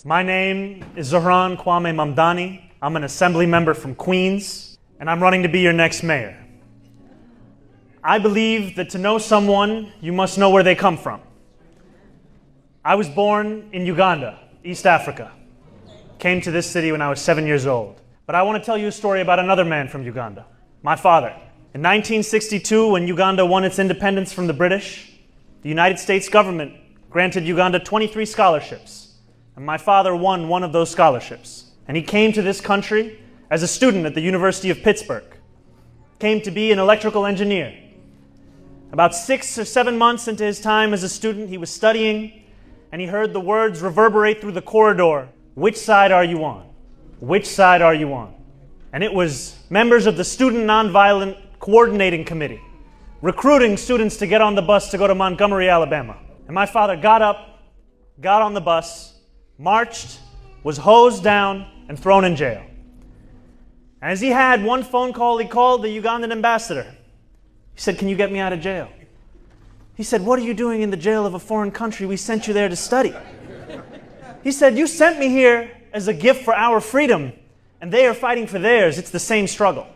My name is Zohran Mamdani. I'm an assembly member from Queens, and I'm running to be your next mayor. I believe that to know someone, you must know where they come from. I was born in Uganda, East Africa. Came to this city when I was 7 years old. But I want to tell you a story about another man from Uganda, my father. In 1962, when Uganda won its independence from the British, the United States government granted Uganda 23 scholarships. And my father won one of those scholarships. And he came to this country as a student at the University of Pittsburgh. Came to be an electrical engineer. About 6 or 7 months into his time as a student, he was studying, and he heard the words reverberate through the corridor, "Which side are you on? Which side are you on?" And it was members of the Student Nonviolent Coordinating Committee recruiting students to get on the bus to go to Montgomery, Alabama. And my father got up, got on the bus, marched, was hosed down, and thrown in jail. As he had one phone call, he called the Ugandan ambassador. He said, "Can you get me out of jail?" He said, "What are you doing in the jail of a foreign country? We sent you there to study." He said, "You sent me here as a gift for our freedom, and they are fighting for theirs. It's the same struggle."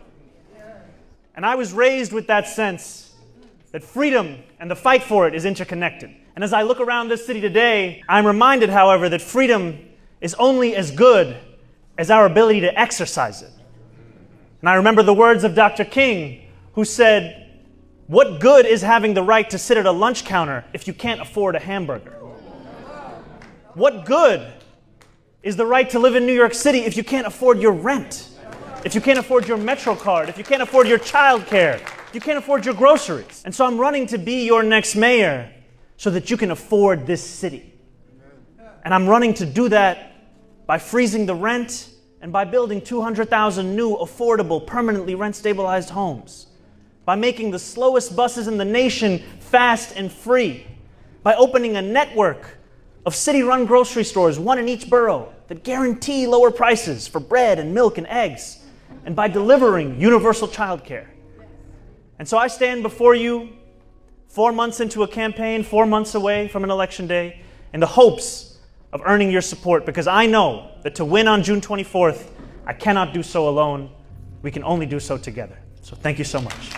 And I was raised with that sense that freedom and the fight for it is interconnected. And as I look around this city today, I'm reminded, however, that freedom is only as good as our ability to exercise it. And I remember the words of Dr. King, who said, "What good is having the right to sit at a lunch counter if you can't afford a hamburger? What good is the right to live in New York City if you can't afford your rent? If you can't afford your Metro card? If you can't afford your child care? If you can't afford your groceries?" And so I'm running to be your next mayor so that you can afford this city. And I'm running to do that by freezing the rent and by building 200,000 new, affordable, permanently rent-stabilized homes. By making the slowest buses in the nation fast and free. By opening a network of city-run grocery stores, one in each borough, that guarantee lower prices for bread and milk and eggs. And by delivering universal childcare. And so I stand before you 4 months into a campaign, 4 months away from an election day, in the hopes of earning your support, because I know that to win on June 24th, I cannot do so alone. We can only do so together. So thank you so much.